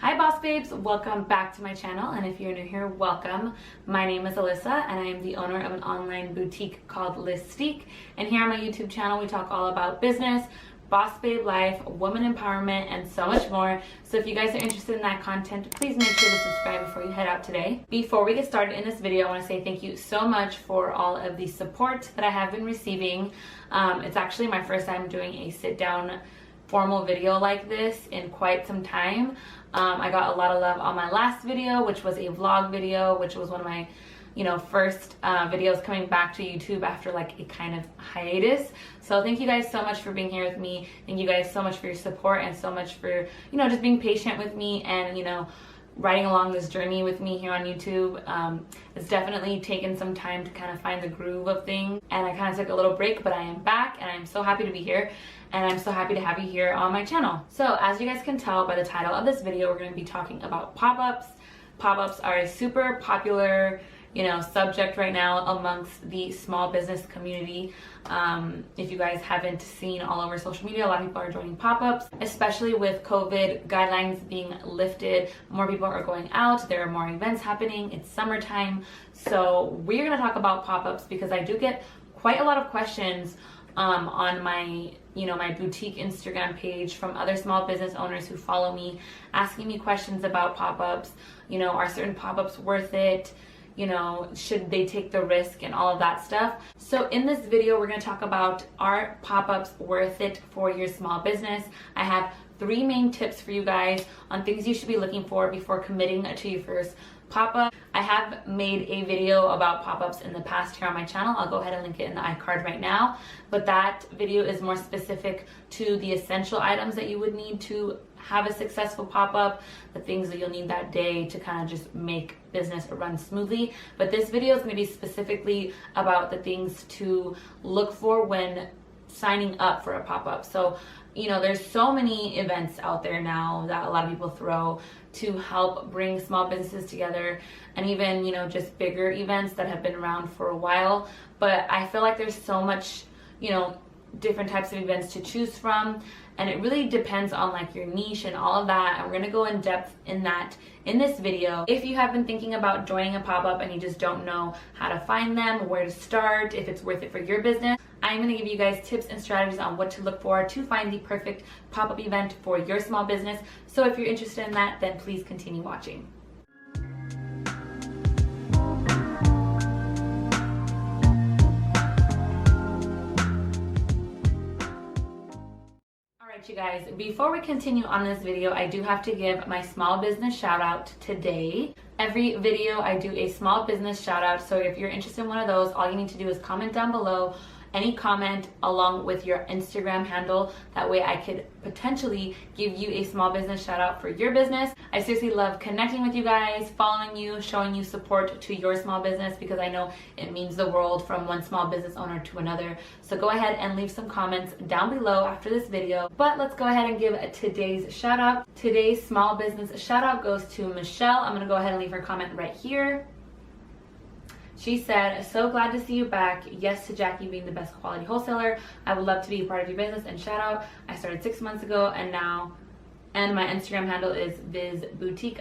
Hi boss babes, welcome back to my channel, and if you're new here, welcome. My name is Alyssa and I am the owner of an online boutique called Lyss, and here on my YouTube channel we talk all about business, boss babe life, woman empowerment, and so much more. So if you guys are interested in that content, please make sure to subscribe before you head out today. Before we get started in this video, I want to say thank you so much for all of the support that I have been receiving. It's actually my first time doing a sit down formal video like this in quite some time. I got a lot of love on my last video, which was a vlog video, which was one of my first videos coming back to YouTube after like a kind of hiatus. So thank you guys so much for being here with me. Thank you guys so much for your support and so much for just being patient with me and riding along this journey with me here on YouTube. It's definitely taken some time to kind of find the groove of things, and I kind of took a little break, but I am back and I'm so happy to be here, and I'm so happy to have you here on my channel. So as you guys can tell by the title of this video, we're going to be talking about pop-ups. Pop-ups are a super popular subject right now amongst the small business community. If you guys haven't seen all over social media, a lot of people are joining pop-ups, especially with COVID guidelines being lifted. More people are going out, there are more events happening, it's summertime. So we're going to talk about pop-ups because I do get quite a lot of questions on my my boutique Instagram page from other small business owners who follow me, asking me questions about pop-ups. Are certain pop-ups worth it? Should they take the risk and all of that stuff? So in this video, we're going to talk about, are pop-ups worth it for your small business? I have 3 main tips for you guys on things you should be looking for before committing to your first pop-up. I have made a video about pop-ups in the past here on my channel. I'll go ahead and link it in the iCard right now, but that video is more specific to the essential items that you would need to have a successful pop-up, the things that you'll need that day to kind of just make business run smoothly. But this video is going to be specifically about the things to look for when signing up for a pop-up. So there's so many events out there now that a lot of people throw to help bring small businesses together, and even just bigger events that have been around for a while. But I feel like there's so much different types of events to choose from, and it really depends on like your niche and all of that, and we're going to go in depth in that in this video. If you have been thinking about joining a pop-up and you just don't know how to find them, where to start, if it's worth it for your business, I'm going to give you guys tips and strategies on what to look for to find the perfect pop-up event for your small business. So if you're interested in that, then please continue watching. Alright you guys, before we continue on this video, I do have to give my small business shout out today. Every video I do a small business shout out, so if you're interested in one of those, all you need to do is comment down below any comment along with your Instagram handle. That way I could potentially give you a small business shout out for your business. I seriously love connecting with you guys, following you, showing you support to your small business, because I know it means the world from one small business owner to another. So go ahead and leave some comments down below after this video. But let's go ahead and give today's shout out. Today's small business shout out goes to Michelle. I'm gonna go ahead and leave her comment right here. She said, "So glad to see you back. Yes to Jackie being the best quality wholesaler. I would love to be a part of your business, and shout out. I started 6 months ago and my Instagram handle is bizboutique_.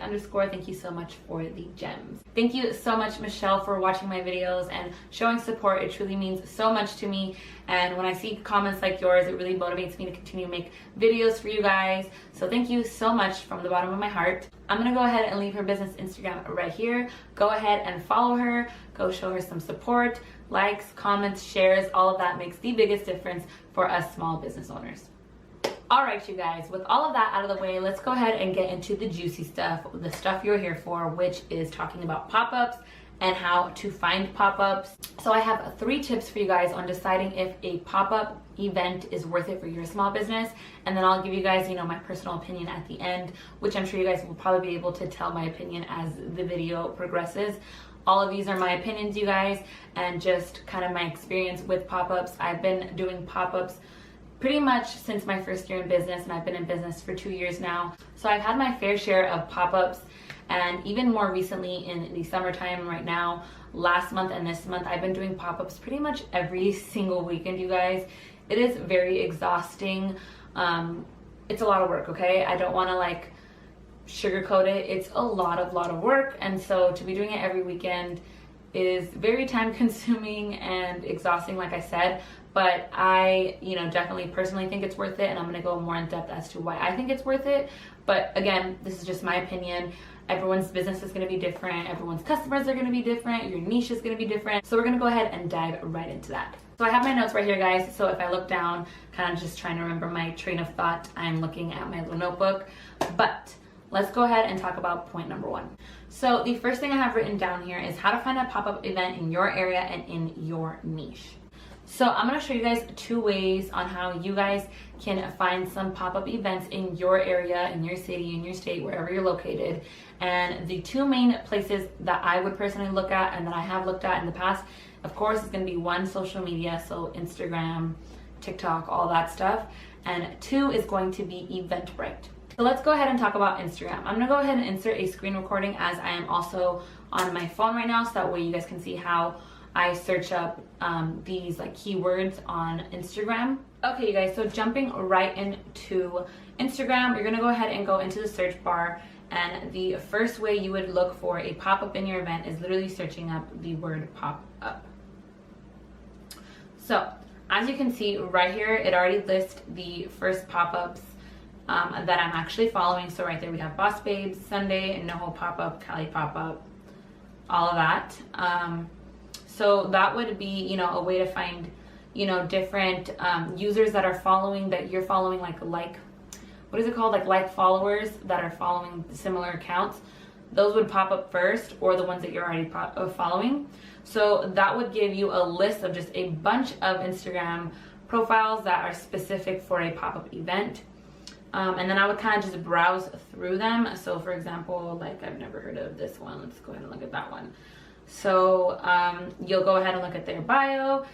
Thank you so much for the gems." Thank you so much, Michelle, for watching my videos and showing support. It truly means so much to me. And when I see comments like yours, it really motivates me to continue to make videos for you guys. So thank you so much from the bottom of my heart. I'm going to go ahead and leave her business Instagram right here. Go ahead and follow her. Go show her some support. Likes, comments, shares, all of that makes the biggest difference for us small business owners. Alright you guys, with all of that out of the way, let's go ahead and get into the juicy stuff, the stuff you're here for, which is talking about pop-ups and how to find pop-ups. So I have 3 tips for you guys on deciding if a pop-up event is worth it for your small business, and then I'll give you guys my personal opinion at the end, which I'm sure you guys will probably be able to tell my opinion as the video progresses. All of these are my opinions, you guys, and just kind of my experience with pop-ups. I've been doing pop-ups pretty much since my first year in business, and I've been in business for 2 years now. So I've had my fair share of pop-ups, and even more recently in the summertime right now, last month and this month, I've been doing pop-ups pretty much every single weekend, you guys. It is very exhausting. It's a lot of work, okay? I don't want to sugarcoat it. It's a lot of work, and so to be doing it every weekend is very time consuming and exhausting, like I said. But I, definitely personally think it's worth it, and I'm going to go more in depth as to why I think it's worth it. But again, this is just my opinion. Everyone's business is going to be different. Everyone's customers are going to be different. Your niche is going to be different. So we're going to go ahead and dive right into that. So I have my notes right here, guys. So if I look down, kind of just trying to remember my train of thought, I'm looking at my little notebook. But let's go ahead and talk about point number 1. So the first thing I have written down here is how to find a pop-up event in your area and in your niche. So I'm going to show you guys 2 ways on how you guys can find some pop-up events in your area, in your city, in your state, wherever you're located. And the 2 main places that I would personally look at and that I have looked at in the past, of course, is going to be 1, social media, so Instagram, TikTok, all that stuff. And 2 is going to be Eventbrite. So let's go ahead and talk about Instagram. I'm gonna go ahead and insert a screen recording as I am also on my phone right now, so that way you guys can see how I search up these like keywords on Instagram. Okay, you guys, so jumping right into Instagram, you're gonna go ahead and go into the search bar, and the first way you would look for a pop-up in your event is literally searching up the word pop-up. So as you can see right here, it already lists the first pop-ups that I'm actually following. So right there we have Boss Babes, Sunday, NoHo Pop-Up, Cali Pop-Up, all of that. So that would be, a way to find, different users that are following, that you're following, like what is it called? Like followers that are following similar accounts. Those would pop up first, or the ones that you're already following. So that would give you a list of just a bunch of Instagram profiles that are specific for a pop-up event. And then I would kind of just browse through them. So for example, I've never heard of this one. Let's go ahead and look at that one. So you'll go ahead and look at their bio.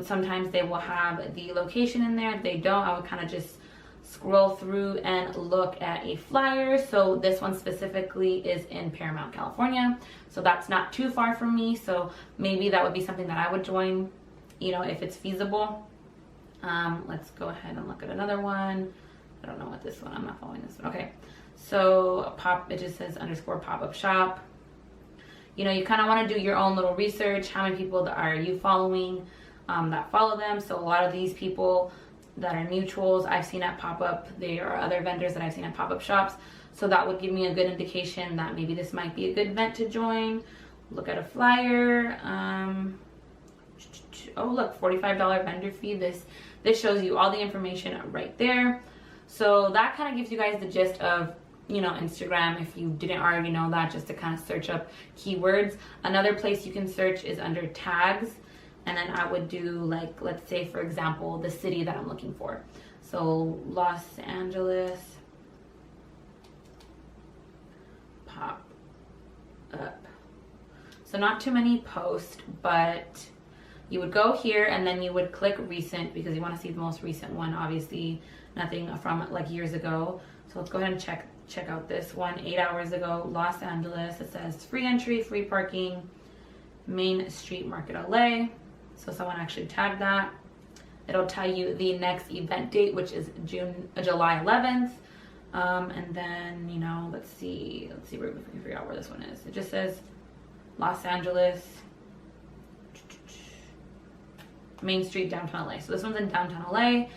Sometimes they will have the location in there. If they don't, I would kind of just scroll through and look at a flyer. So this one specifically is in Paramount, California. So that's not too far from me. So maybe that would be something that I would join, if it's feasible. Let's go ahead and look at another one. I don't know what this one, I'm not following this one. Okay, so it just says _ pop-up shop. You kind of want to do your own little research. How many people are you following that follow them? So a lot of these people that are mutuals I've seen at pop-up. There are other vendors that I've seen at pop-up shops. So that would give me a good indication that maybe this might be a good event to join. Look at a flyer. Oh look, $45 vendor fee. This shows you all the information right there. So that kind of gives you guys the gist of, Instagram, if you didn't already know that, just to kind of search up keywords. Another place you can search is under tags. And then I would do let's say, for example, the city that I'm looking for. So Los Angeles pop up. So not too many posts, but you would go here and then you would click recent because you want to see the most recent one. Obviously nothing from years ago. So let's go ahead and check out this one. 8 hours ago, Los Angeles. It says free entry, free parking, Main Street Market, LA. So someone actually tagged that. It'll tell you the next event date, which is July 11th. And then, let's see if we can figure out where this one is. It just says Los Angeles, Main Street, downtown LA. So this one's in downtown LA.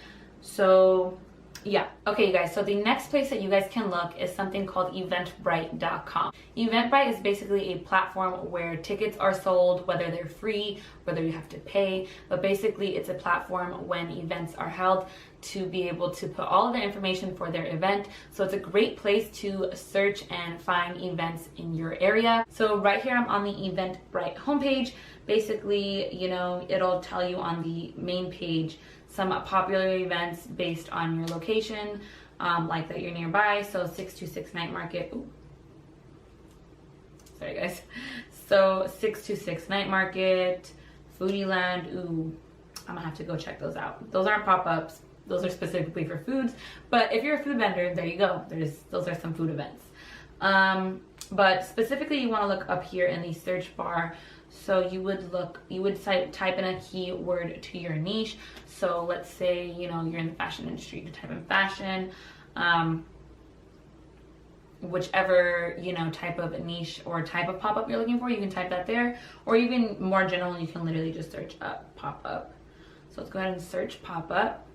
So yeah, okay, you guys, so the next place that you guys can look is something called eventbrite.com. Eventbrite is basically a platform where tickets are sold, whether they're free, whether you have to pay, but basically it's a platform when events are held to be able to put all of the information for their event. So it's a great place to search and find events in your area. So right here I'm on the Eventbrite homepage. Basically, it'll tell you on the main page some popular events based on your location, like that you're nearby. So 626 Night Market. Ooh. Sorry guys. So 626 Night Market, Foodie Land. Ooh, I'm gonna have to go check those out. Those aren't pop-ups. Those are specifically for foods. But if you're a food vendor, there you go. Those are some food events. But specifically you want to look up here in the search bar. So you would type in a keyword to your niche. So let's say, you're in the fashion industry, you type in fashion. whichever, you know, type of niche or type of pop-up you're looking for. You can type that there, or even more general, you can literally just search up pop-up. So let's go ahead and search pop-up,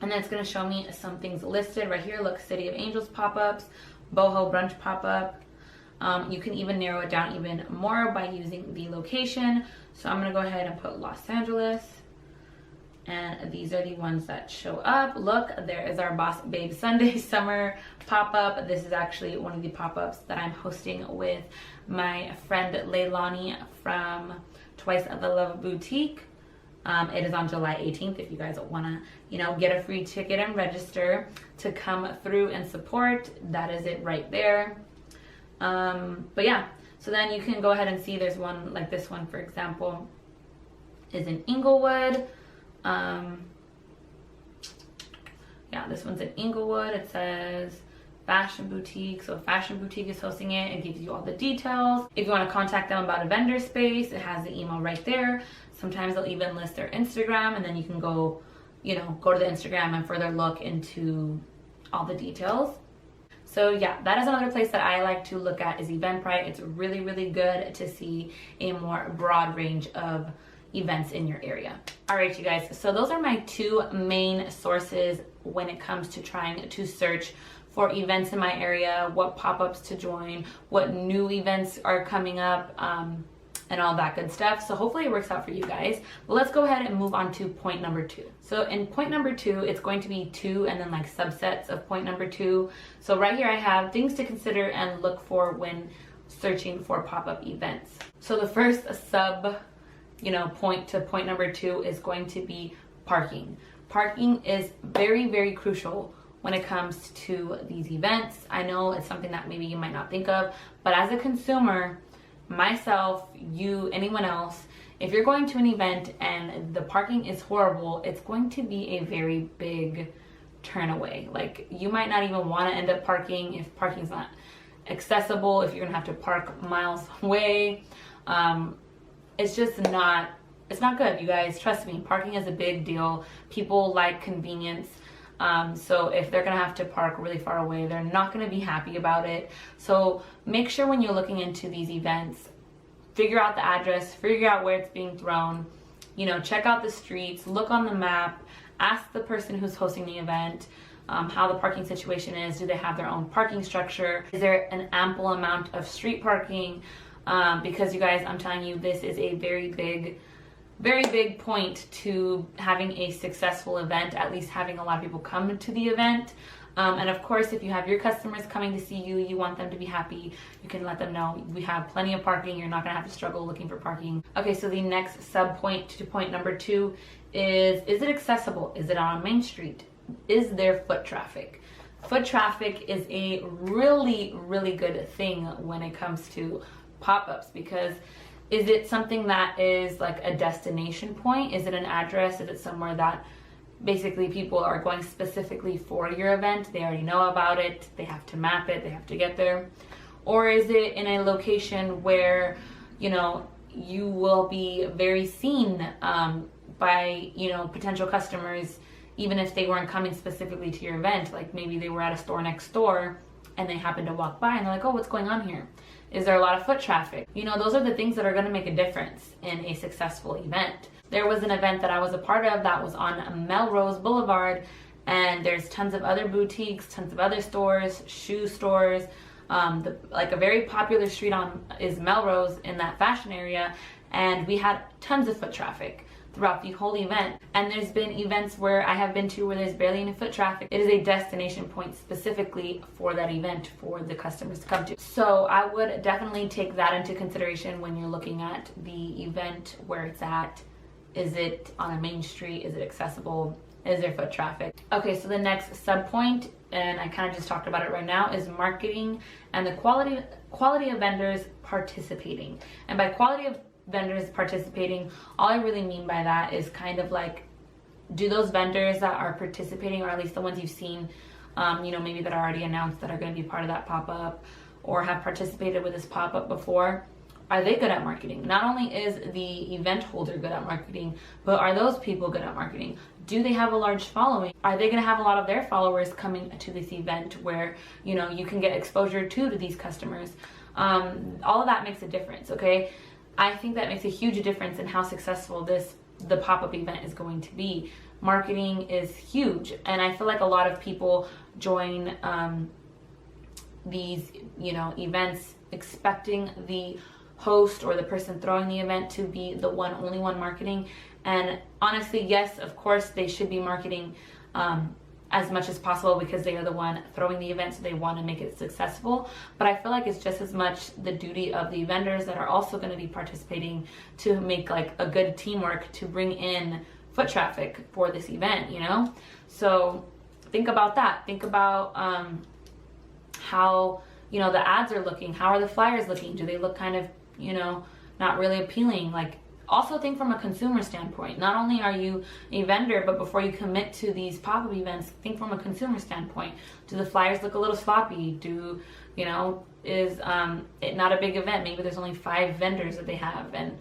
and then it's going to show me some things listed right here. Look, City of Angels pop-ups, boho brunch pop-up. You can even narrow it down even more by using the location. So I'm going to go ahead and put Los Angeles, and these are the ones that show up. Look, there is our Boss Babe Sunday Summer pop-up. This is actually one of the pop-ups that I'm hosting with my friend Leilani from Twice the Love Boutique. It is on July 18th if you guys want to, you know, get a free ticket and register to come through and support. That is it right there. But yeah, so then you can go ahead and see there's one like this one, for example, is in Inglewood. Yeah, this one's in Inglewood. It says Fashion Boutique. So Fashion Boutique is hosting it. It gives you all the details. If you want to contact them about a vendor space, it has the email right there. Sometimes they'll even list their Instagram, and then you can go, you know, go to the Instagram and further look into all the details. So yeah, that is another place that I like to look at, is Eventbrite. It's really, really good to see a more broad range of events in your area. All right, you guys, so those are my two main sources when it comes to trying to search for events in my area, what pop-ups to join, what new events are coming up, and all that good stuff. So hopefully it works out for you guys. But let's go ahead and move on to point number 2. So in point number 2, it's going to be 2 and then like subsets of point number 2. So right here I have things to consider and look for when searching for pop-up events. So the first sub, you know, point to point number 2 is going to be parking. Parking is very, very crucial when it comes to these events. I know it's something that maybe you might not think of, but as a consumer, myself, you, anyone else, if you're going to an event and the parking is horrible, it's going to be a very big turn away. Like, you might not even want to end up parking if parking's not accessible, if you're gonna have to park miles away. It's just not, it's not good, you guys. Trust me, parking is a big deal. People like convenience. So if they're gonna have to park really far away, they're not gonna be happy about it. So make sure when you're looking into these events, figure out the address, figure out where it's being thrown, you know, check out the streets, look on the map, ask the person who's hosting the event how the parking situation is. Do they have their own parking structure? Is there an ample amount of street parking? Because you guys, I'm telling you, this is a very big point to having a successful event, at least having a lot of people come to the event. And of course, if you have your customers coming to see you, you want them to be happy, you can let them know we have plenty of parking. You're not gonna have to struggle looking for parking. Okay, so the next sub point to point number 2 is it accessible? Is it on Main Street? Is there foot traffic? Foot traffic is a really good thing when it comes to pop-ups, because is it something that is like a destination point? Is it an address? Is it somewhere that basically people are going specifically for your event? They already know about it. They have to map it. They have to get there. Or is it in a location where, you know, you will be very seen by, you know, potential customers, even if they weren't coming specifically to your event? Like maybe they were at a store next door and they happen to walk by and they're like, oh, what's going on here? Is there a lot of foot traffic? You know, those are the things that are gonna make a difference in a successful event. There was an event that I was a part of that was on Melrose Boulevard, and there's tons of other boutiques, tons of other stores, shoe stores. Like a very popular street on is Melrose in that fashion area, and we had tons of foot traffic throughout the whole event. And there's been events where I have been to where there's barely any foot traffic. It is a destination point specifically for that event for the customers to come to. So I would definitely take that into consideration when you're looking at the event, where it's at. Is it on a main street? Is it accessible? Is there foot traffic? Okay, so the next sub point, and I kind of just talked about it right now, is marketing and the quality of vendors participating. And by quality of vendors participating, all I really mean by that is kind of like, do those vendors that are participating, or at least the ones you've seen, you know, maybe that are already announced that are going to be part of that pop-up or have participated with this pop-up before, are they good at marketing? Not only is the event holder good at marketing, but are those people good at marketing? Do they have a large following? Are they going to have a lot of their followers coming to this event where, you know, you can get exposure to these customers? All of that makes a difference, okay? I think that makes a huge difference in how successful the pop-up event is going to be. Marketing is huge, and I feel like a lot of people join these, you know, events expecting the host or the person throwing the event to be the only one marketing. And honestly, yes, of course they should be marketing as much as possible because they are the one throwing the event, so they want to make it successful. But I feel like it's just as much the duty of the vendors that are also going to be participating to make like a good teamwork to bring in foot traffic for this event, you know? So think about that. Think about how, you know, the ads are looking. How are the flyers looking? Do they look kind of, you know, not really appealing? Like, also think from a consumer standpoint. Not only are you a vendor, but before you commit to these pop-up events, think from a consumer standpoint. Do the flyers look a little sloppy? Do, you know, is it not a big event? Maybe there's only 5 vendors that they have, and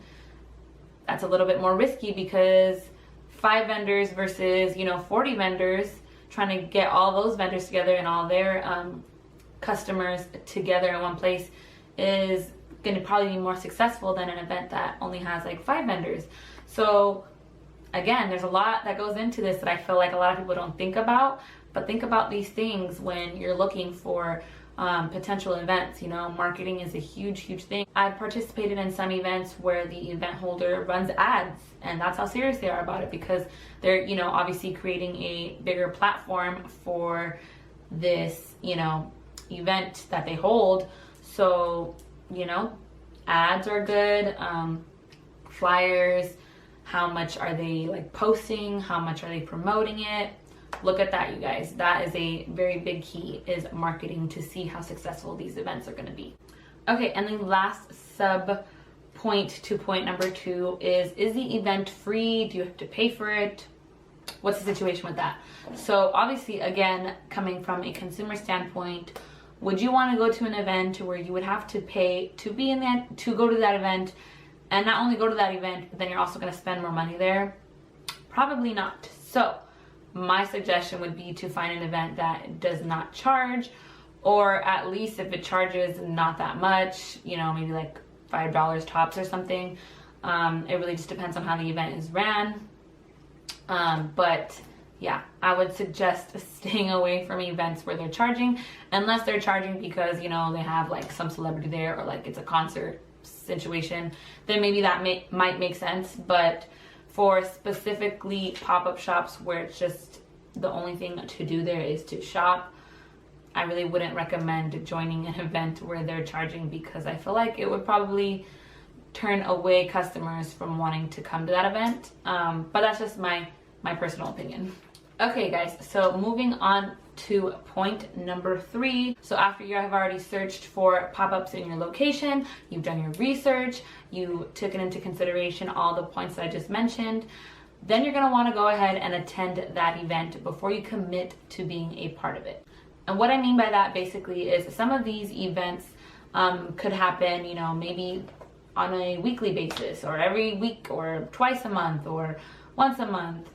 that's a little bit more risky because 5 vendors versus, you know, 40 vendors, trying to get all those vendors together and all their customers together in one place is going to probably be more successful than an event that only has like 5 vendors. So again, there's a lot that goes into this that I feel like a lot of people don't think about, but think about these things when you're looking for potential events. You know, marketing is a huge thing. I've participated in some events where the event holder runs ads, and that's how serious they are about it, because they're, you know, obviously creating a bigger platform for this, you know, event that they hold. So, you know, ads are good, flyers, how much are they like posting, how much are they promoting it? Look at that, you guys. That is a very big key, is marketing, to see how successful these events are going to be. Okay, and the last sub point to point number 2 is the event free? Do you have to pay for it? What's the situation with that? So obviously, again, coming from a consumer standpoint, would you want to go to an event where you would have to pay to be in that, to go to that event, and not only go to that event, but then you're also going to spend more money there? Probably not. So my suggestion would be to find an event that does not charge, or at least if it charges not that much, you know, maybe like $5 tops or something. It really just depends on how the event is ran. But yeah, I would suggest staying away from events where they're charging, unless they're charging because, you know, they have like some celebrity there, or like it's a concert situation, then maybe that might make sense. But for specifically pop-up shops where it's just the only thing to do there is to shop, I really wouldn't recommend joining an event where they're charging, because I feel like it would probably turn away customers from wanting to come to that event. But that's just my personal opinion. Okay guys, so moving on to point number 3. So after you have already searched for pop-ups in your location, you've done your research, you took it into consideration all the points that I just mentioned, then you're going to want to go ahead and attend that event before you commit to being a part of it. And what I mean by that basically is some of these events could happen, you know, maybe on a weekly basis, or every week, or twice a month, or once a month.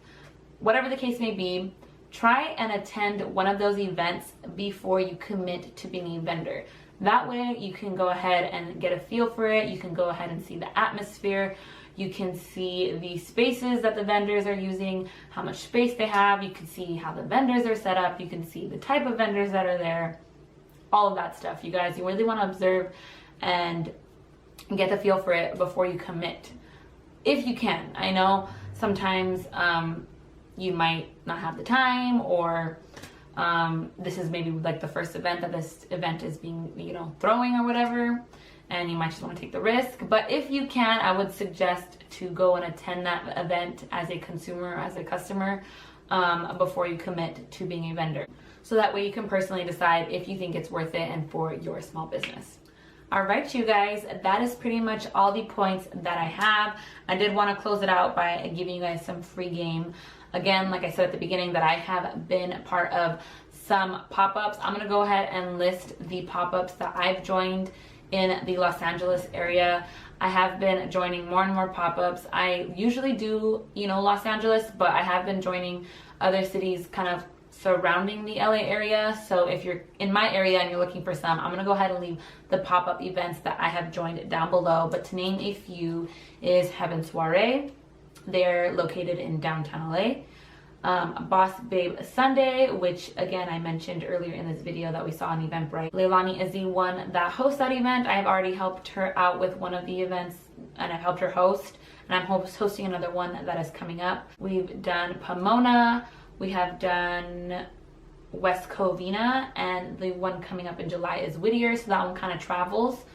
Whatever the case may be, try and attend one of those events before you commit to being a vendor. That way you can go ahead and get a feel for it. You can go ahead and see the atmosphere. You can see the spaces that the vendors are using, how much space they have. You can see how the vendors are set up. You can see the type of vendors that are there. All of that stuff, you guys. You really want to observe and get the feel for it before you commit, if you can. I know sometimes you might not have the time, or this is maybe like the first event that this event is being, you know, throwing or whatever, and you might just want to take the risk. But if you can, I would suggest to go and attend that event as a consumer, as a customer, before you commit to being a vendor. So that way you can personally decide if you think it's worth it and for your small business. All right, you guys, that is pretty much all the points that I have. I did want to close it out by giving you guys some free game. Again, like I said at the beginning, that I have been part of some pop-ups. I'm going to go ahead and list the pop-ups that I've joined in the Los Angeles area. I have been joining more and more pop-ups. I usually do, Los Angeles, but I have been joining other cities kind of surrounding the LA area. So if you're in my area and you're looking for some, I'm gonna go ahead and leave the pop-up events that I have joined down below. But to name a few is Heaven Soiree. They're located in downtown LA. Boss Babe Sunday, which again I mentioned earlier in this video that we saw on Eventbrite. Leilani is the one that hosts that event. I have already helped her out with one of the events and I've helped her host, and I'm hosting another one that is coming up. We've done Pomona, we have done West Covina, and the one coming up in July is Whittier, so that one kind of travels.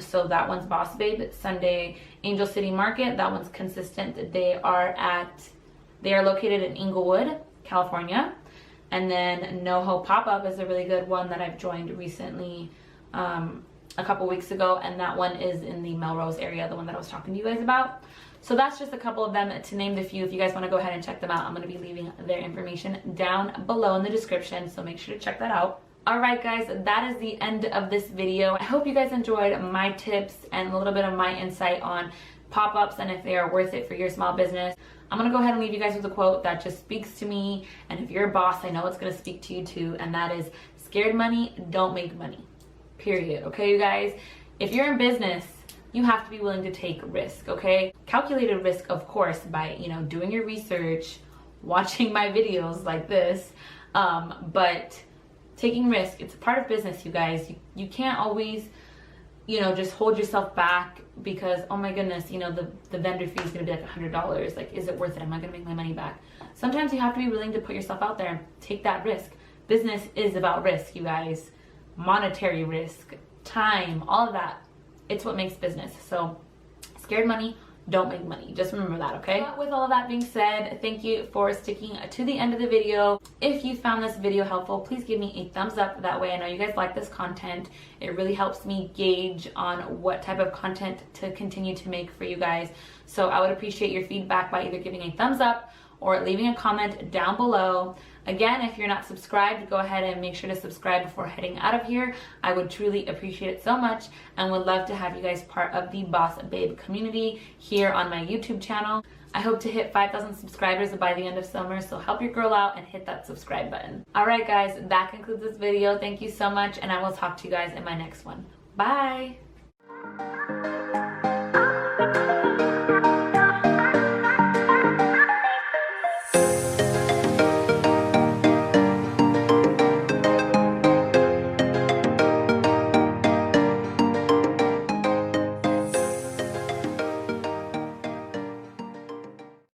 So that one's Boss Babe Sunday. Angel City Market, that one's consistent. They are located in Inglewood, California. And then NoHo Pop-Up is a really good one that I've joined recently, a couple weeks ago, and that one is in the Melrose area, the one that I was talking to you guys about. So that's just a couple of them to name the few. If you guys want to go ahead and check them out, I'm going to be leaving their information down below in the description, so make sure to check that out. Alright guys, that is the end of this video. I hope you guys enjoyed my tips and a little bit of my insight on pop-ups and if they are worth it for your small business. I'm gonna go ahead and leave you guys with a quote that just speaks to me, and if you're a boss, I know it's gonna speak to you too, and that is, scared money don't make money, period. Okay, you guys, if you're in business, you have to be willing to take risk, okay? Calculated risk, of course, by doing your research, watching my videos like this, but taking risk, it's a part of business, you guys. You can't always just hold yourself back because, oh my goodness, the vendor fee is gonna be like $100. Like, is it worth it? Am I gonna make my money back? Sometimes you have to be willing to put yourself out there and take that risk. Business is about risk, you guys. Monetary risk, time, all of that. It's what makes business. So scared money don't make money. Just remember that, okay? But with all of that being said, thank you for sticking to the end of the video. If you found this video helpful, please give me a thumbs up. That way I know you guys like this content. It really helps me gauge on what type of content to continue to make for you guys. So I would appreciate your feedback by either giving a thumbs up or leaving a comment down below. Again, if you're not subscribed, go ahead and make sure to subscribe before heading out of here. I would truly appreciate it so much and would love to have you guys part of the Boss Babe community here on my YouTube channel. I hope to hit 5,000 subscribers by the end of summer, so help your girl out and hit that subscribe button. Alright guys, that concludes this video. Thank you so much, and I will talk to you guys in my next one. Bye!